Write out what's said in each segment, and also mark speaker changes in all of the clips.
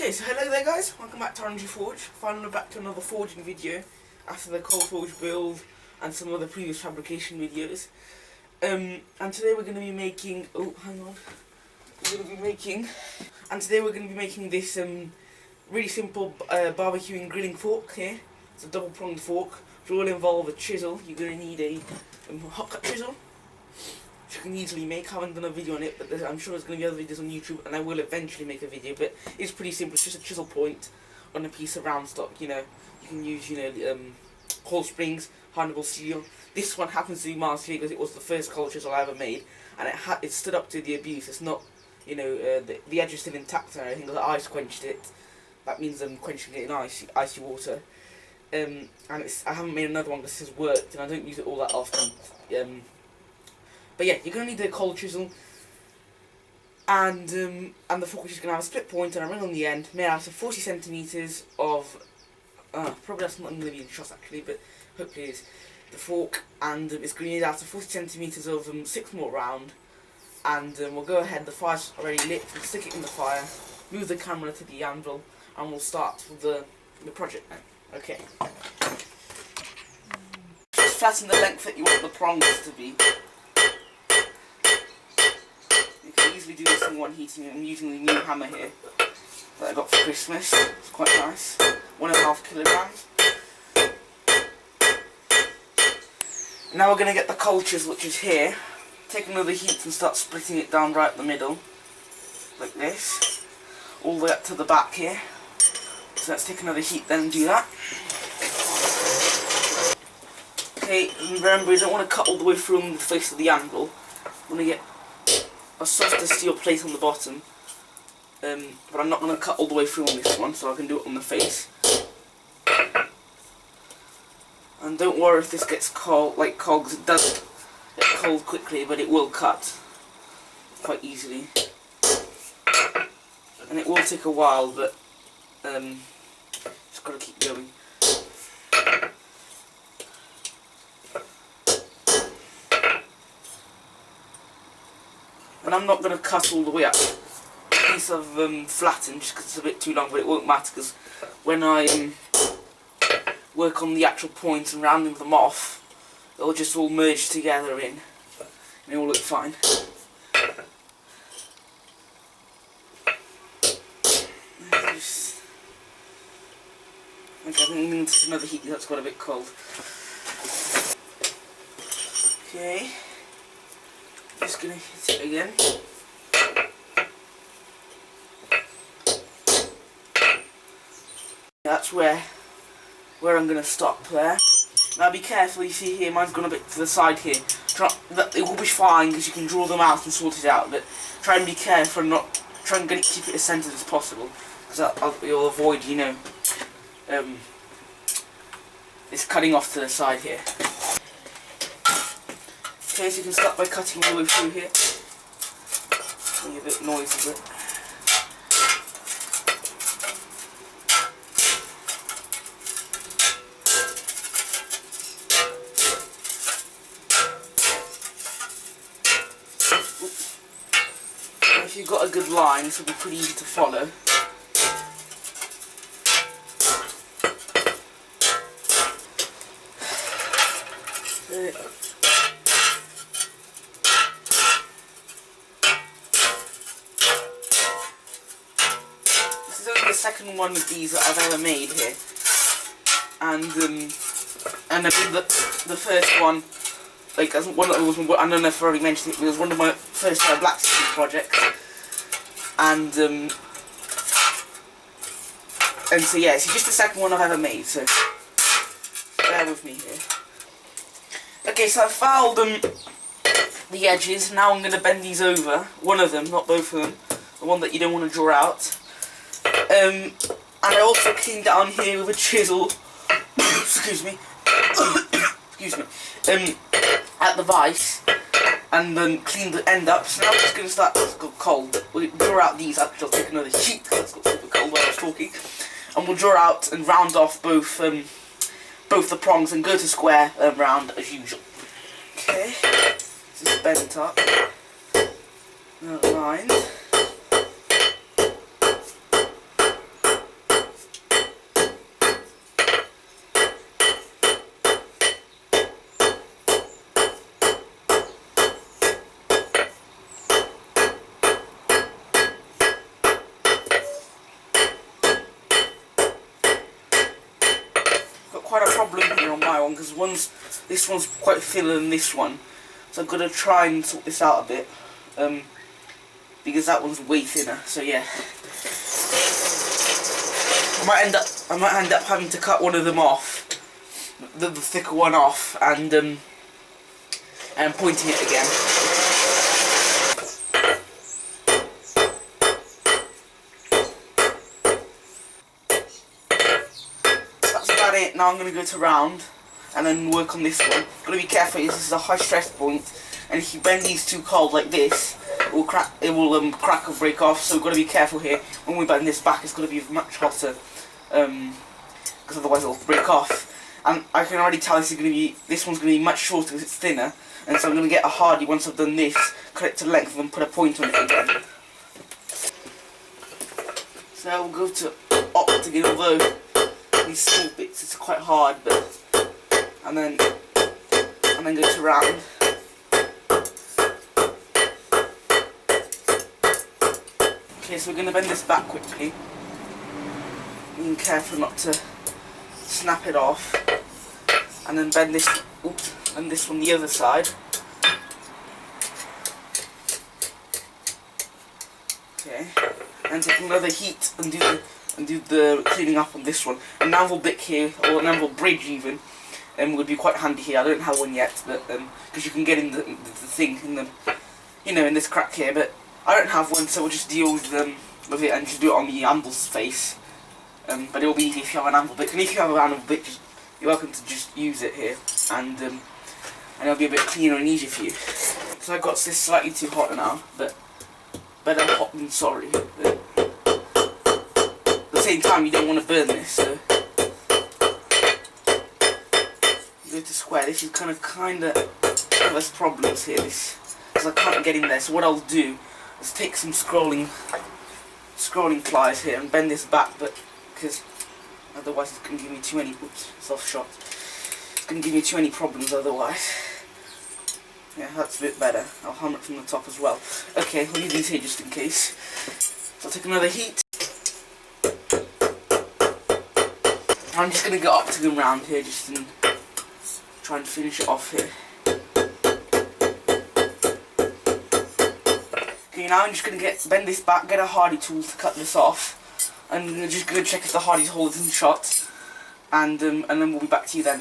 Speaker 1: Okay, so hello there guys, welcome back to R&G Forge. Finally back to another forging video after the cold forge build and some other previous fabrication videos. And today we're going to be making, today we're going to be making this really simple barbecuing grilling fork here. It's a double pronged fork, which will involve a chisel. You're going to need a hot cut chisel, which you can easily make. I haven't done a video on it, but I'm sure there's going to be other videos on YouTube, and I will eventually make a video, but it's pretty simple. It's just a chisel point on a piece of round stock, you know. You can use, coil springs, hardenable steel. This one happens to be mild steel because it was the first coil chisel I ever made, and it stood up to the abuse. It's not, the edge is still intact and everything, because the ice quenched it. That means I'm quenching it in icy water. I haven't made another one because this has worked, and I don't use it all that often. But yeah, you're going to need the coil chisel, and the fork, which is going to have a split point and a ring on the end, made out of 40 centimeters of, probably that's not going to be in shots actually, but hopefully it is, the fork, and it's going to be made out of 40 centimeters of 6 more round, and we'll go ahead, the fire's already lit, we'll stick it in the fire, move the camera to the anvil, and we'll start with the project now. Okay. Just flatten the length that you want the prongs to be. Easily do this in one heating. I'm using the new hammer here that I got for Christmas. It's quite nice. 1.5 kilograms. Now we're going to get the coil chisel, which is here. Take another heat and start splitting it down right in the middle, like this, all the way up to the back here. So let's take another heat then and do that. Okay, remember you don't want to cut all the way through on the face of the anvil. You want to get a softer steel plate on the bottom, but I'm not going to cut all the way through on this one, so I can do it on the face. And don't worry if this gets cold, because it does get cold quickly, but it will cut quite easily. And it will take a while, but just got to keep going. And I'm not going to cut all the way up. A piece of flatten just because it's a bit too long, but it won't matter because when I work on the actual points and rounding them off, they'll just all merge together and it will look fine. Okay, I think I'm going to take another heat because that's got a bit cold. Okay. Just going to hit it again. That's where I'm going to stop there. Now be careful, you see here, mine's gone a bit to the side here. It will be fine because you can draw them out and sort it out, but try and be careful and try and keep it as centered as possible, because you'll avoid, it's cutting off to the side here. Okay, so you can start by cutting all the way through here. Make a bit noisy, but if you've got a good line, this will be pretty easy to follow. The second one of these that I've ever made here, and I did the first one, I don't know if I already mentioned it, but it was one of my first blacksmithing projects, and so yeah, it's just the second one I've ever made, so bear with me here. Okay, so I filed the edges. Now I'm going to bend these over, one of them, not both of them, the one that you don't want to draw out. And I also cleaned down here with a chisel, excuse me, at the vise, and then cleaned the end up. So now I'm just going to start, it's got cold, we'll draw out these, I'll take another sheet, because it's got super cold while I was talking, and we'll draw out and round off both the prongs and go to square round as usual. Okay, this is bent up, aligned. quite a problem here on my one, because this one's quite thinner than this one. So I'm going to try and sort this out a bit. Because that one's way thinner, so yeah. I might end up having to cut one of them off, the thicker one off, and pointing it again. That's about it. Now I'm going to go to round and then work on this one. Got to be careful. This is a high stress point, and if you bend these too cold like this, it will crack or break off. So we've got to be careful here. When we bend this back, it's got to be much hotter, because otherwise it will break off. And I can already tell this one's going to be much shorter because it's thinner. And so I'm going to get a hardy once I've done this, cut it to length and put a point on it again. So we'll go to octagon, although these small bits it's quite hard, but and then go to round. Okay, so we're going to bend this back quickly. Being careful not to snap it off, and then bend this. Oops. And this from the other side. Okay, and take another heat and do the cleaning up on this one. An anvil bit here, or an anvil bridge even, would be quite handy here. I don't have one yet, but because you can get in the thing in the, in this crack here. But I don't have one, so we'll just deal with it and just do it on the anvil's face. But it will be easy if you have an anvil bit. And if you have an anvil bit, you're welcome to just use it here, and it'll be a bit cleaner and easier for you. So I got this slightly too hot now, but better hot than sorry. But at the same time, you don't want to burn this, so go to square. This is kind of there's problems here, because I can't get in there. So what I'll do is take some scrolling pliers here and bend this back, but because otherwise it's going to give me too many. Oops, soft shot. It's going to give me too many problems otherwise. Yeah, that's a bit better. I'll hammer it from the top as well. Okay, I'll leave these here just in case. So I'll take another heat. I'm just going to go octagon round here, just and try and finish it off here. Okay, now I'm just going to bend this back, get a hardy tool to cut this off, and I'm just going to check if the hardy's holding shot, and then we'll be back to you then.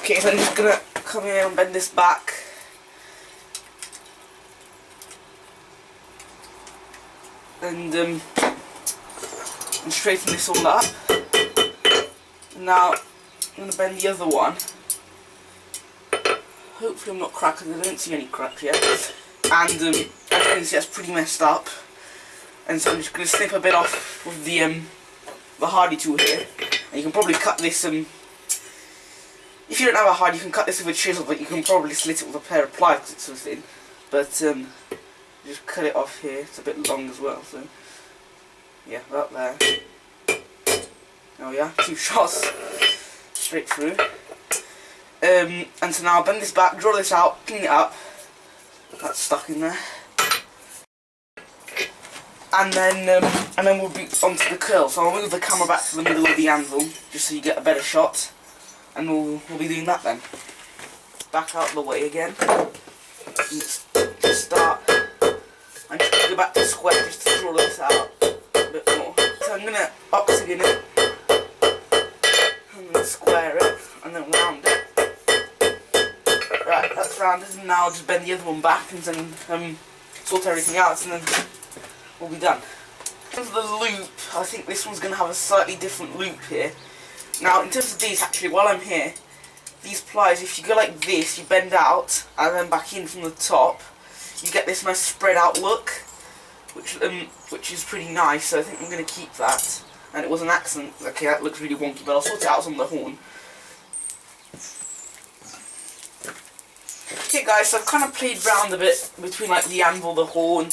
Speaker 1: Okay, so I'm just going to come here and bend this back. And straighten this all up. Now I'm going to bend the other one. Hopefully I'm not cracking. I don't see any cracks yet. And as you can see, that's pretty messed up. And so I'm just going to snip a bit off with the hardy tool here. And you can probably cut this. If you don't have a hardy, you can cut this with a chisel, but you can probably slit it with a pair of pliers because it's so thin. But just cut it off here. It's a bit long as well, so yeah, about there. Oh yeah, 2 shots straight through. And so now I'll bend this back, draw this out, clean it up. That's stuck in there. And then we'll be onto the curl. So I'll move the camera back to the middle of the anvil, just so you get a better shot. And we'll be doing that then. Back out of the way again. Just start. I'm just going to go back to square just to draw this out a bit more. So I'm going to octagon it, and then square it, and then round it. Right, that's rounded, and now I'll just bend the other one back and then sort everything out, and then we'll be done. In terms of the loop, I think this one's going to have a slightly different loop here. Now, in terms of these, actually, while I'm here, these pliers, if you go like this, you bend out, and then back in from the top, you get this nice spread out look, which is pretty nice, so I think I'm going to keep that. And it was an accident. Okay, that looks really wonky, but I'll sort it out on the horn. Okay guys, so I've kind of played around a bit between like the anvil, the horn,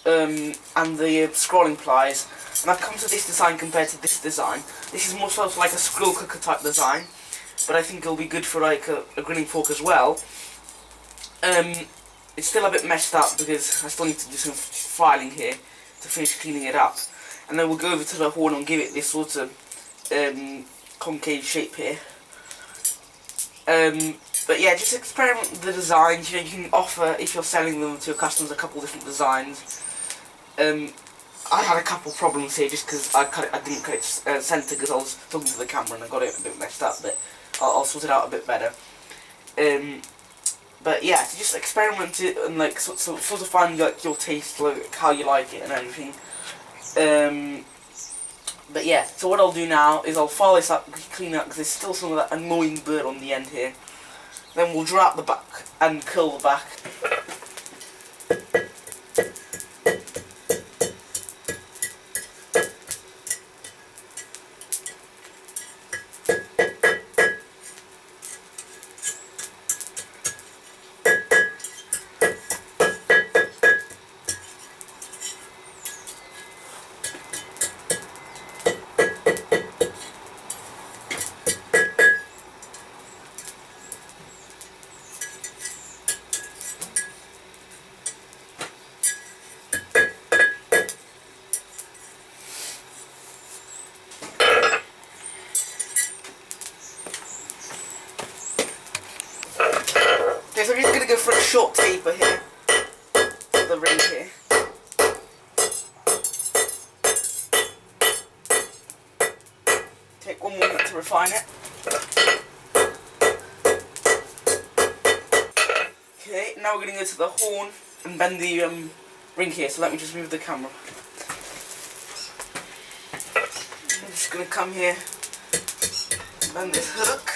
Speaker 1: and the scrolling pliers, and I've come to this design compared to this design. This is more sort of like a scroll cooker type design, but I think it'll be good for like a grilling fork as well. It's still a bit messed up because I still need to do some filing here to finish cleaning it up, and then we'll go over to the horn and give it this sort of concave shape here. But yeah, just experiment with the designs. You know, you can offer, if you're selling them to your customers, a couple different designs. I had a couple problems here just because I didn't cut it centre because I was talking to the camera and I got it a bit messed up, but I'll sort it out a bit better. But yeah, so just experiment it and like sort of find like your taste, like how you like it and everything. But yeah, so what I'll do now is I'll file this up, clean it up because there's still some of that annoying bird on the end here. Then we'll draw out the back and curl the back. Okay, so I'm just going to go for a short taper here, the ring here. Take 1 more minute to refine it. Okay, now we're going to go to the horn and bend the ring here, so let me just move the camera. I'm just going to come here, bend this hook.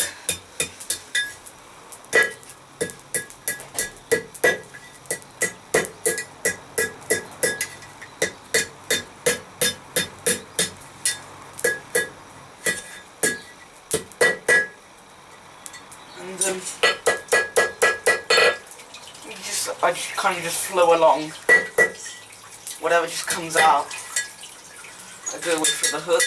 Speaker 1: And I just kind of just flow along. Whatever just comes out, I go with for the hook.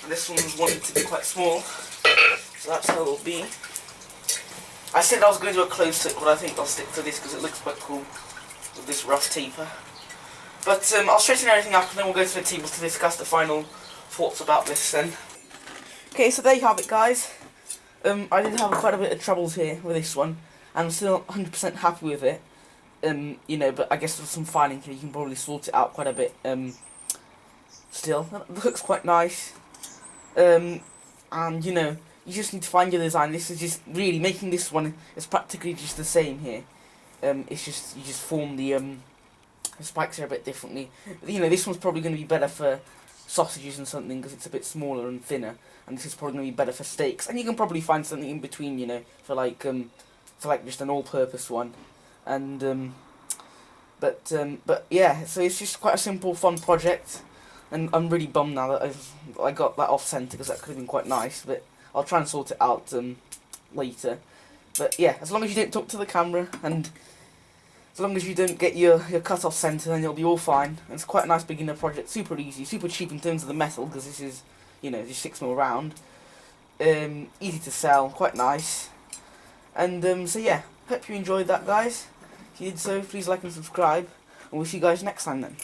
Speaker 1: And this one's wanted to be quite small, so that's how it'll be. I said I was going to do a close hook, but I think I'll stick to this because it looks quite cool with this rough taper. But I'll straighten everything up and then we'll go to the tables to discuss the final thoughts about this then. Okay, so there you have it, guys. I did have quite a bit of troubles here with this one. I'm still 100% happy with it. You know, but I guess with some filing here, you can probably sort it out quite a bit. Still, the hook's quite nice. And you know, you just need to find your design. This is just really making this one is practically just the same here. It's just you just form the spikes are a bit differently. But, you know, this one's probably going to be better for sausages and something because it's a bit smaller and thinner, and this is probably going to be better for steaks. And you can probably find something in between, you know, for like just an all-purpose one. And but yeah, so it's just quite a simple, fun project, and I'm really bummed now that I got that off centre because that could have been quite nice. But I'll try and sort it out later. But yeah, as long as you don't talk to the camera and as long as you don't get your cut off centre, then you'll be all fine. And it's quite a nice beginner project, super easy, super cheap in terms of the metal because this is, you know, just 6mm round. Easy to sell, quite nice. And so yeah, hope you enjoyed that, guys. If you did so, please like and subscribe, and we'll see you guys next time then.